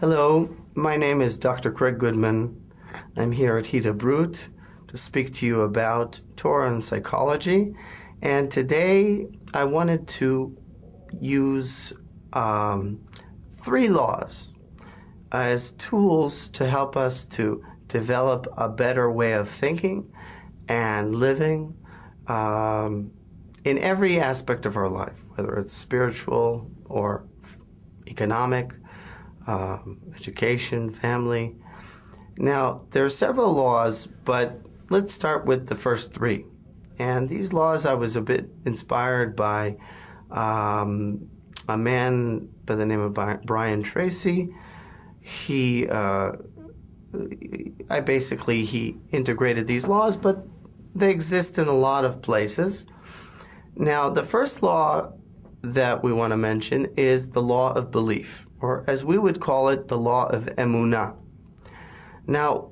Hello, my name is Dr. Craig Goodman. I'm here at Hida Brut to speak to you about Torah and psychology. And today I wanted to use 3 laws as tools to help us to develop a better way of thinking and living in every aspect of our life, whether it's spiritual or economic, education, family. Now, there are several laws, but let's start with the first 3. And these laws, I was a bit inspired by a man by the name of Brian Tracy. He integrated these laws, but they exist in a lot of places. Now, the first law that we want to mention is the law of belief, or as we would call it, the law of emunah. Now,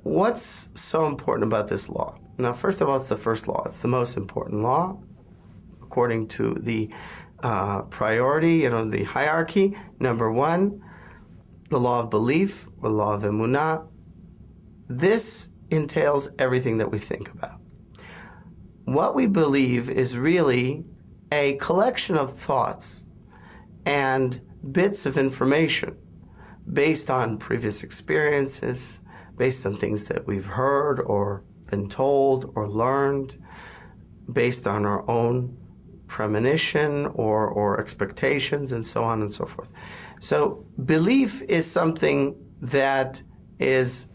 what's so important about this law? Now, first of all, it's the first law. It's the most important law, according to the priority, the hierarchy. Number 1, the law of belief, or law of emunah. This entails everything that we think about. What we believe is really a collection of thoughts and bits of information based on previous experiences, based on things that we've heard or been told or learned, based on our own premonition or expectations, and so on and so forth. So belief is something that is,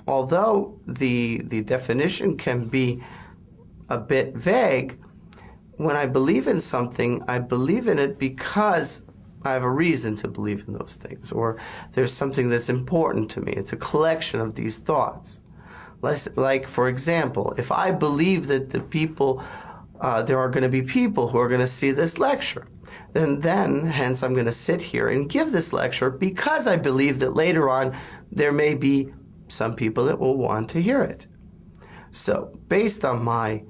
although the definition can be a bit vague, when I believe in something, I believe in it because I have a reason to believe in those things, or there's something that's important to me. It's a collection of these thoughts. Like, for example, if I believe that there are going to be people who are going to see this lecture, then hence I'm going to sit here and give this lecture because I believe that later on there may be some people that will want to hear it. So, based on my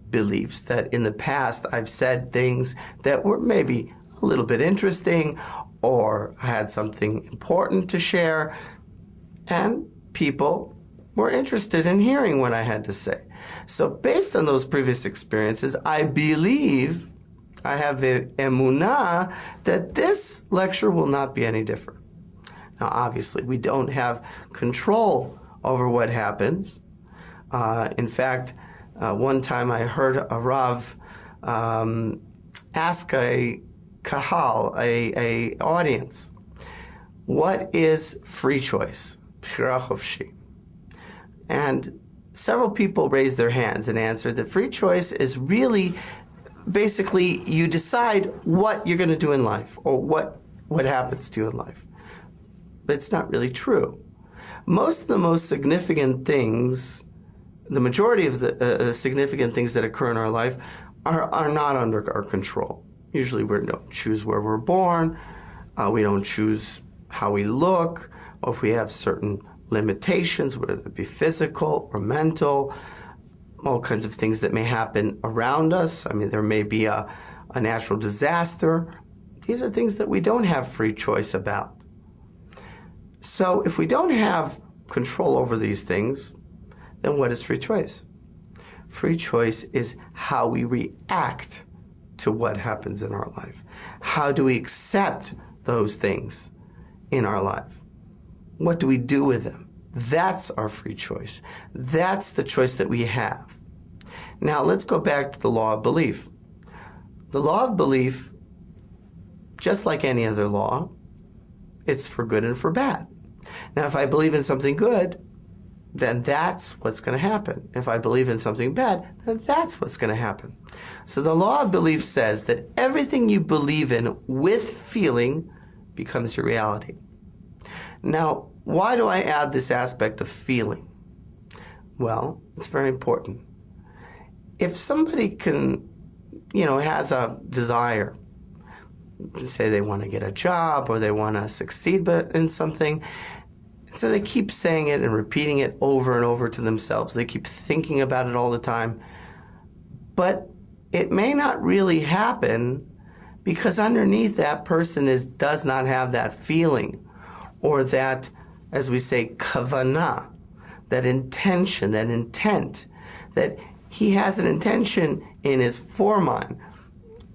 beliefs that in the past I've said things that were maybe a little bit interesting or had something important to share, and people were interested in hearing what I had to say. So based on those previous experiences, I believe, I have the emunah that this lecture will not be any different. Now obviously we don't have control over what happens. In fact, one time I heard a Rav ask a kahal, a audience, what is free choice? Bchira chofshi. And several people raised their hands and answered that free choice is really, basically, you decide what you're going to do in life, or what happens to you in life. But it's not really true. Most of the most significant things, the majority of the significant things that occur in our life are not under our control. Usually we don't choose where we're born, we don't choose how we look, or if we have certain limitations, whether it be physical or mental, all kinds of things that may happen around us. I mean, there may be a natural disaster. These are things that we don't have free choice about. So if we don't have control over these things, then what is free choice? Free choice is how we react to what happens in our life. How do we accept those things in our life? What do we do with them? That's our free choice. That's the choice that we have. Now let's go back to the law of belief. The law of belief, just like any other law, it's for good and for bad. Now if I believe in something good, then that's what's going to happen. If I believe in something bad, then that's what's going to happen. So the law of belief says that everything you believe in with feeling becomes your reality. Now, why do I add this aspect of feeling? Well, it's very important. If somebody has a desire, say they want to get a job or they want to succeed in something, so they keep saying it and repeating it over and over to themselves. They keep thinking about it all the time. But it may not really happen because underneath that person does not have that feeling, or that, as we say, kavanah, that intention, that intent, that he has an intention in his foremind,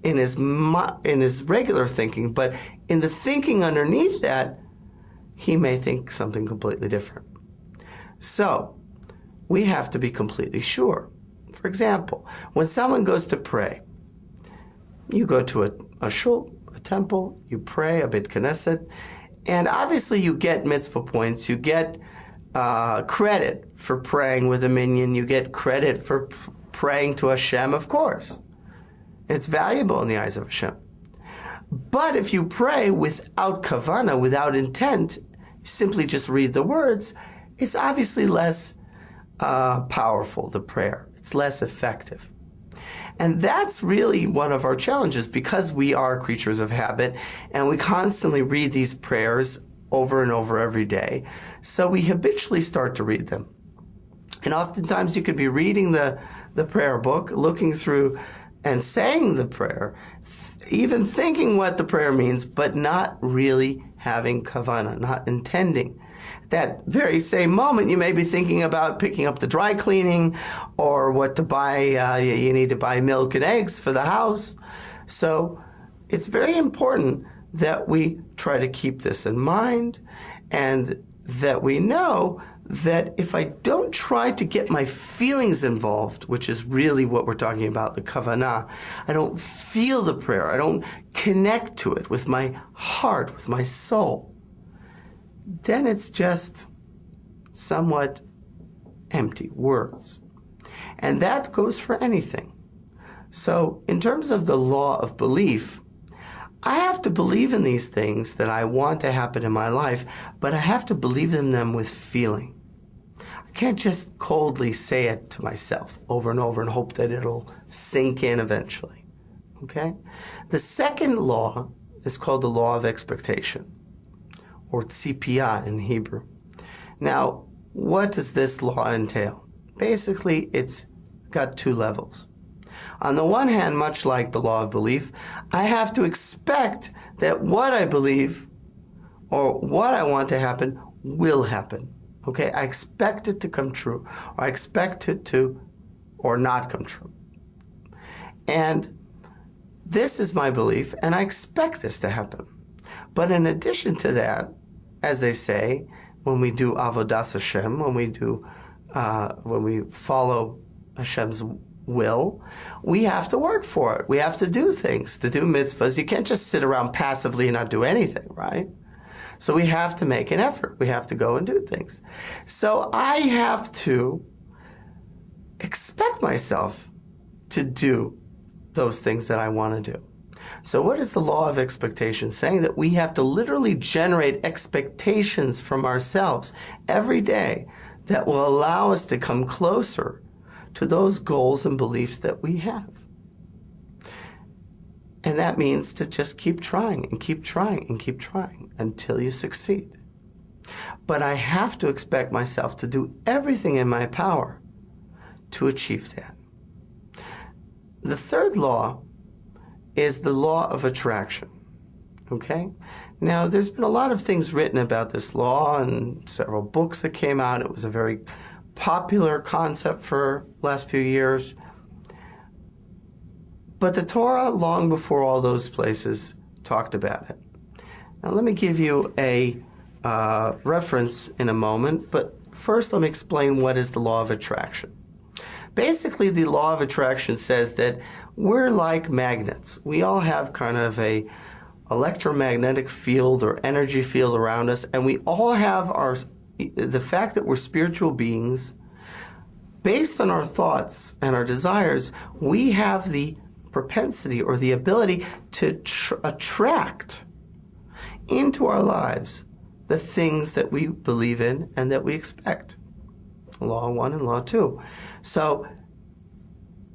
in his regular thinking, but in the thinking underneath that, he may think something completely different. So, we have to be completely sure. For example, when someone goes to pray, you go to a shul, a temple, you pray, a beit knesset, and obviously you get mitzvah points, you get credit for praying with a minyan, you get credit for praying to Hashem, of course. It's valuable in the eyes of Hashem. But if you pray without kavanah, without intent, simply just read the words, it's obviously less powerful, the prayer. It's less effective. And that's really one of our challenges, because we are creatures of habit and we constantly read these prayers over and over every day. So we habitually start to read them. And oftentimes you could be reading the prayer book, looking through and saying the prayer, even thinking what the prayer means, but not really having kavanah, not intending. At that very same moment, you may be thinking about picking up the dry cleaning or what to buy. You need to buy milk and eggs for the house. So it's very important that we try to keep this in mind, and that we know that if I don't try to get my feelings involved, which is really what we're talking about, the kavanah, I don't feel the prayer, I don't connect to it with my heart, with my soul, then it's just somewhat empty words. And that goes for anything. So in terms of the law of belief, I have to believe in these things that I want to happen in my life, but I have to believe in them with feeling. I can't just coldly say it to myself over and over and hope that it'll sink in eventually. Okay? The second law is called the law of expectation, or tzipiyah in Hebrew. Now, what does this law entail? Basically, it's got two levels. On the one hand, much like the law of belief, I have to expect that what I believe or what I want to happen will happen. Okay? I expect it to come true, or I expect it to or not come true. And this is my belief, and I expect this to happen. But in addition to that, as they say, when we do avodas Hashem, when we follow Hashem's will, we have to work for it. We have to do things, to do mitzvahs. You can't just sit around passively and not do anything, right? So we have to make an effort. We have to go and do things. So I have to expect myself to do those things that I want to do. So what is the law of expectation? Saying that we have to literally generate expectations from ourselves every day that will allow us to come closer to those goals and beliefs that we have. And that means to just keep trying and keep trying and keep trying until you succeed. But I have to expect myself to do everything in my power to achieve that. The third law is the law of attraction. Okay? Now, there's been a lot of things written about this law and several books that came out. It was a very popular concept for the last few years. But the Torah, long before all those places, talked about it. Now, let me give you a reference in a moment, but first let me explain what is the law of attraction. Basically, the law of attraction says that we're like magnets. We all have kind of a electromagnetic field or energy field around us, and we all have the fact that we're spiritual beings. Based on our thoughts and our desires, we have the propensity or the ability to attract into our lives the things that we believe in and that we expect. Law 1 and Law 2. So,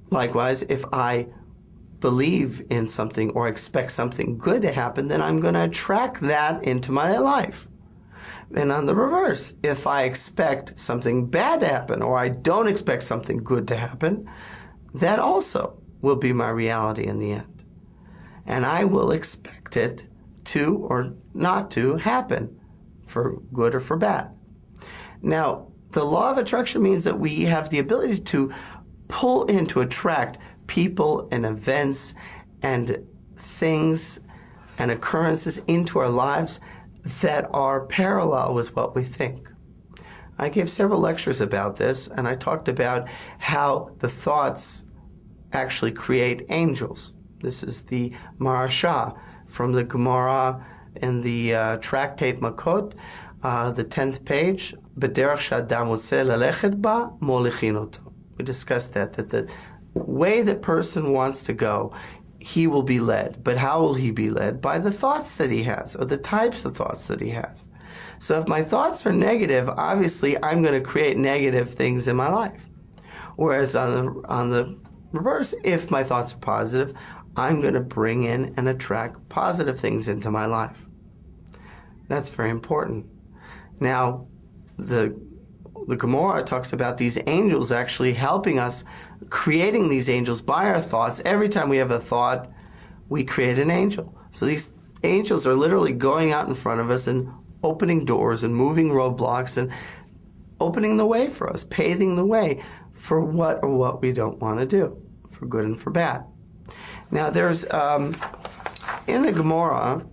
likewise, if I believe in something or expect something good to happen, then I'm going to attract that into my life. And on the reverse, if I expect something bad to happen or I don't expect something good to happen, that also will be my reality in the end. And I will expect it to or not to happen for good or for bad. Now, the law of attraction means that we have the ability to pull in, to attract people and events and things and occurrences into our lives that are parallel with what we think. I gave several lectures about this, and I talked about how the thoughts actually create angels. This is the Marasha from the Gemara in the tractate Makot, the 10th page. B'derech she'adam rotzeh lelechet ba, molichin oto. We discussed that the way the person wants to go, he will be led. But how will he be led? By the thoughts that he has, or the types of thoughts that he has. So if my thoughts are negative, obviously I'm going to create negative things in my life. Whereas on the reverse, if my thoughts are positive, I'm going to bring in and attract positive things into my life. That's very important. Now, the Gemara talks about these angels actually helping us, creating these angels by our thoughts. Every time we have a thought, we create an angel. So these angels are literally going out in front of us and opening doors and moving roadblocks and opening the way for us, paving the way for what we don't want to do, for good and for bad. Now there's, in the Gemara,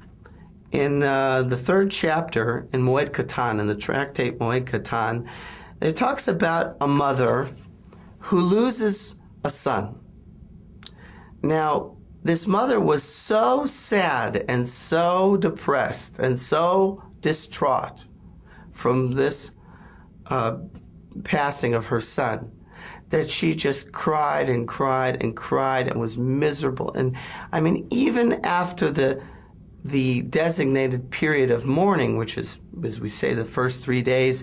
in the 3rd chapter in Moed Katan, in the tractate Moed Katan, it talks about a mother who loses a son. Now, this mother was so sad and so depressed and so distraught from this passing of her son that she just cried and cried and cried and was miserable. And I mean, even after the designated period of mourning, which is, as we say, the first 3 days,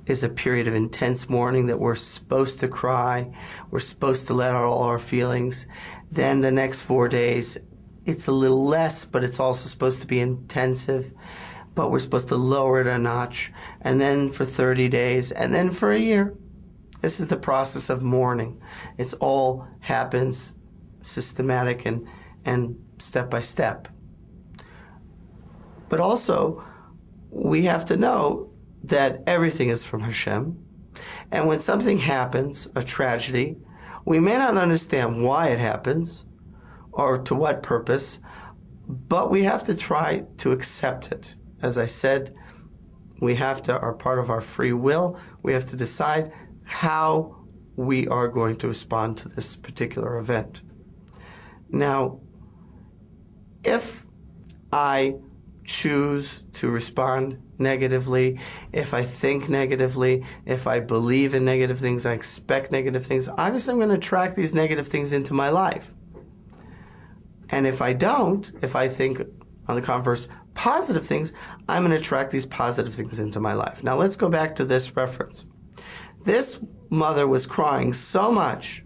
is a period of intense mourning that we're supposed to cry, we're supposed to let out all our feelings. Then the next 4 days, it's a little less, but it's also supposed to be intensive. But we're supposed to lower it a notch. And then for 30 days, and then for a year. This is the process of mourning. It's all happens systematic and step by step. But also, we have to know that everything is from Hashem. And when something happens, a tragedy, we may not understand why it happens or to what purpose, but we have to try to accept it. As I said, we have to, are part of our free will, we have to decide how we are going to respond to this particular event. Now, if I choose to respond negatively, if I think negatively, if I believe in negative things, I expect negative things, obviously I'm going to attract these negative things into my life. And if I don't, if I think, on the converse, positive things, I'm going to attract these positive things into my life. Now let's go back to this reference. This mother was crying so much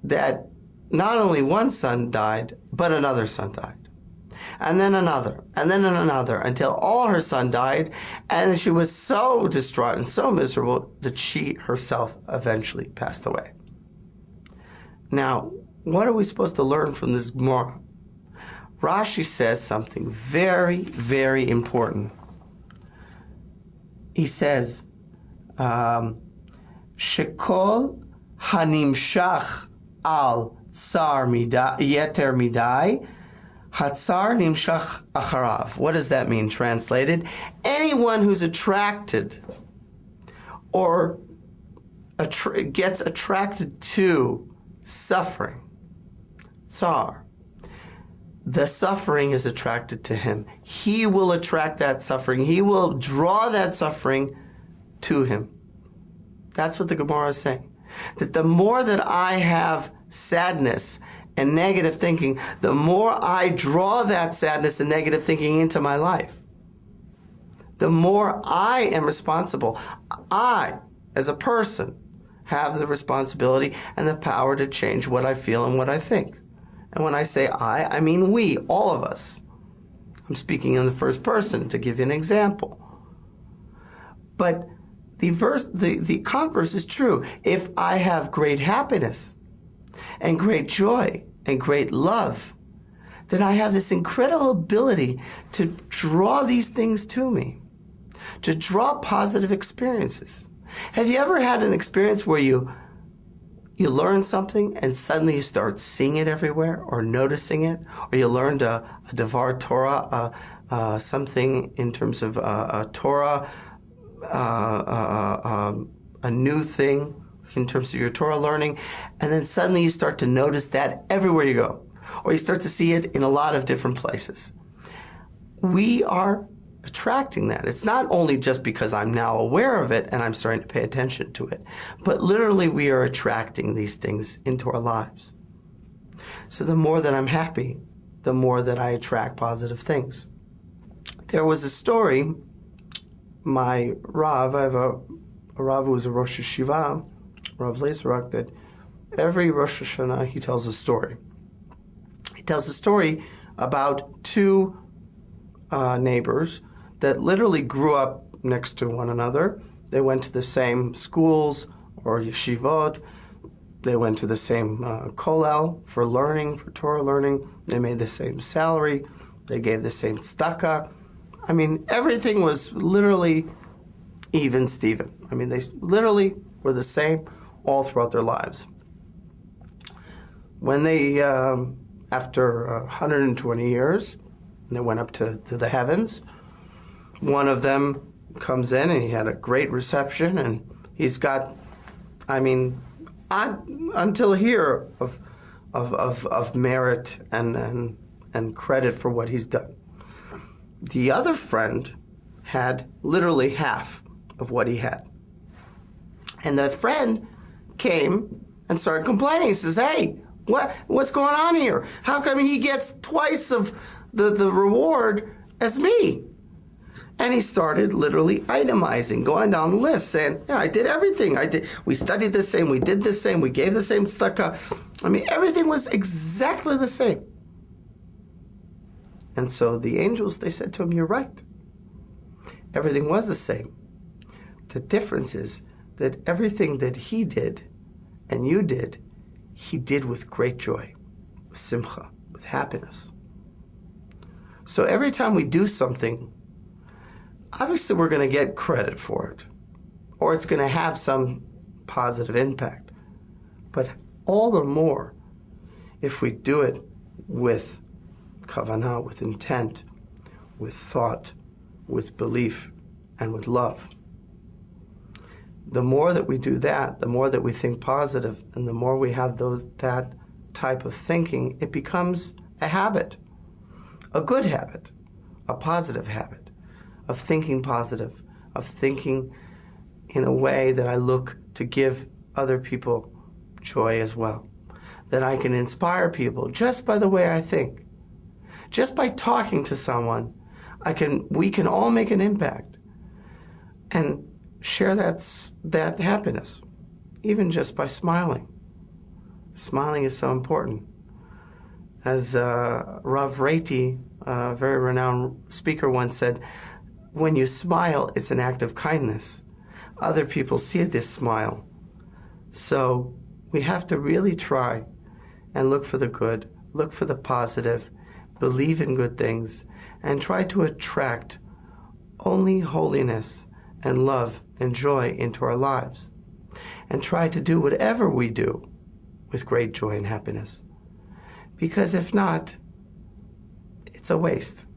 that not only one son died, but another son died. And then another, until all her son died, and she was so distraught and so miserable that she herself eventually passed away. Now, what are we supposed to learn from this Gemara? Rashi says something very, very important. He says, Shekol hanimshach al tsar yeter midai, hatzar nimshach acharav. What does that mean translated? Anyone who's attracted or gets attracted to suffering, tsar, the suffering is attracted to him. He will attract that suffering. He will draw that suffering to him. That's what the Gemara is saying. That the more that I have sadness and negative thinking, the more I draw that sadness and negative thinking into my life. The more I am responsible. I, as a person, have the responsibility and the power to change what I feel and what I think. And when I say I mean we, all of us. I'm speaking in the first person to give you an example. But the converse is true. If I have great happiness and great joy and great love, then I have this incredible ability to draw these things to me, to draw positive experiences. Have you ever had an experience where you learn something and suddenly you start seeing it everywhere or noticing it? Or you learned a Devar Torah, something in terms of a Torah, a new thing in terms of your Torah learning, and then suddenly you start to notice that everywhere you go, or you start to see it in a lot of different places. We are attracting that. It's not only just because I'm now aware of it and I'm starting to pay attention to it, but literally we are attracting these things into our lives. So the more that I'm happy, the more that I attract positive things. There was a story, my Rav, I have a Rav who was a Rosh Yeshiva, Rav Leisrak, that every Rosh Hashanah he tells a story. He tells a story about two neighbors that literally grew up next to one another. They went to the same schools or yeshivot. They went to the same kollel for learning, for Torah learning. They made the same salary. They gave the same tzedakah. I mean, everything was literally even Steven. I mean, they literally were the same all throughout their lives. When they, after 120 years, they went up to the heavens. One of them comes in and he had a great reception, and he's got, I mean, until here of merit and credit for what he's done. The other friend had literally half of what he had. And the friend came and started complaining. He says, hey, what's going on here? How come he gets twice of the reward as me? And he started literally itemizing, going down the list, saying, yeah, I did everything. We studied the same, we did the same, we gave the same tzedakah. I mean, everything was exactly the same. And so the angels, they said to him, you're right. Everything was the same. The difference is that everything that he did and you did, he did with great joy, with simcha, with happiness. So every time we do something, obviously we're going to get credit for it, or it's going to have some positive impact. But all the more if we do it with kavanah, with intent, with thought, with belief, and with love. The more that we do that, the more that we think positive, and the more we have that type of thinking, it becomes a habit, a good habit, a positive habit of thinking positive, of thinking in a way that I look to give other people joy as well, that I can inspire people just by the way I think. Just by talking to someone, we can all make an impact and share that happiness, even just by smiling. Smiling is so important. As Rav Reiti, a very renowned speaker, once said, when you smile, it's an act of kindness. Other people see this smile. So we have to really try and look for the good, look for the positive, believe in good things, and try to attract only holiness and love and joy into our lives. And try to do whatever we do with great joy and happiness. Because if not, it's a waste.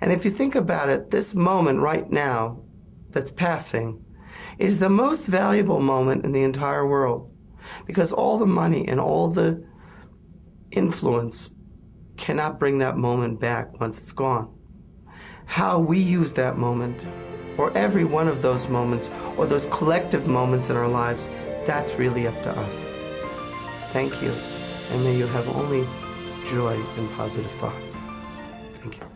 And if you think about it, this moment right now that's passing is the most valuable moment in the entire world. Because all the money and all the influence cannot bring that moment back once it's gone. How we use that moment, or every one of those moments, or those collective moments in our lives, that's really up to us. Thank you, and may you have only joy and positive thoughts. Thank you.